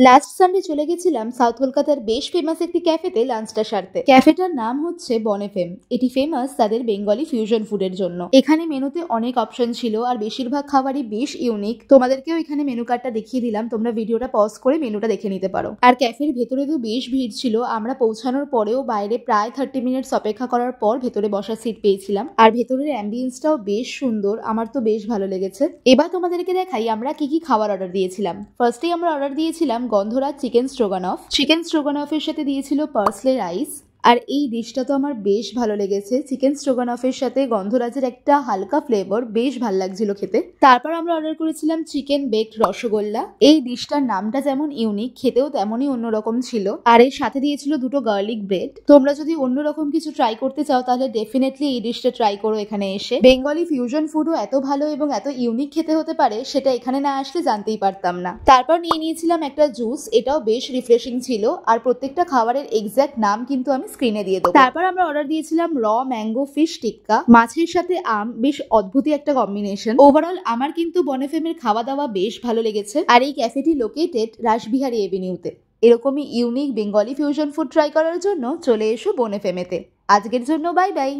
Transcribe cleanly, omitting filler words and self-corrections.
Last Sunday চলে গেছিলাম south কলকাতার বেশ ফেমাস একটি ক্যাফেতে লাঞ্চটা সারতে। ক্যাফেটার নাম হচ্ছে বনেফেম। এটি ফেমাস তাদের বেঙ্গলি ফিউশন ফুডের জন্য। এখানে মেনুতে অনেক অপশন ছিল আর বেশিরভাগ খাবারই বেশ ইউনিক। তোমাদেরকেও এখানে মেনু কার্ডটা দেখিয়ে দিলাম, তোমরা ভিডিওটা পজ করে মেনুটা দেখে নিতে পারো। আর ক্যাফের ভেতরে তো বেশ ভিড় ছিল, আমরা পৌঁছানোর পরেও বাইরে প্রায় 30 মিনিটস অপেক্ষা করার পর ভেতরে বসার সিট পেয়েছিলাম। আর ভেতরের অ্যাম্বিয়েন্সটাও বেশ সুন্দর, আমার তো বেশ ভালো লেগেছে। এবার তোমাদেরকে দেখাই আমরা কি কি খাবার অর্ডার দিয়েছিলাম। ফার্স্টেই আমরা অর্ডার দিয়েছিলাম গন্ধরাজ চিকেন স্ট্রোগানফ। চিকেন স্ট্রোগানফের সাথে দিয়েছিল পার্সলে রাইস। আর এই ডিশটা তো আমার বেশ ভালো লেগেছে। চিকেন স্ট্রোগানফের সাথে গন্ধরাজের একটা হালকা ফ্লেভার, বেশ ভালো লাগছিল খেতে। তারপর আমরা অর্ডার করেছিলাম চিকেন বেকড রসগোল্লা। এই ডিশটার নামটা যেমন ইউনিক, খেতেও তেমনই অন্যরকম ছিল। আর এর সাথে দিয়েছিল দুটো গার্লিক ব্রেড। তোমরা যদি অন্যরকম কিছু ট্রাই করতে চাও তাহলে ডেফিনেটলি এই ডিশটা ট্রাই করো এখানে এসে। বেঙ্গলি ফিউশন ফুডও এত ভালো এবং এত ইউনিক খেতে হতে পারে সেটা এখানে না আসলে জানতেই পারতাম না। তারপর নিয়ে নিয়েছিলাম একটা জুস, এটাও বেশ রিফ্রেশিং ছিল। আর প্রত্যেকটা খাবারের এক্সাক্ট নাম কিন্তু আমি স্ক্রিনে দিয়ে দেবো। তারপর আমরা অর্ডার দিয়েছিলাম র ম্যাঙ্গো ফিশ টিক্কা। মাছের সাথে আম, বেশ অদ্ভুতই একটা কম্বিনেশন। ওভারঅল আমার কিন্তু বনেফেমের খাওয়া দাওয়া বেশ ভালো লেগেছে। আর এই ক্যাফেটি লোকেটেড রাসবিহারী এভিনিউতে। এরকমই unique Bengali fusion food try করার জন্য চলে এসো বনেফেমেতে। আজকের জন্য বাই বাই।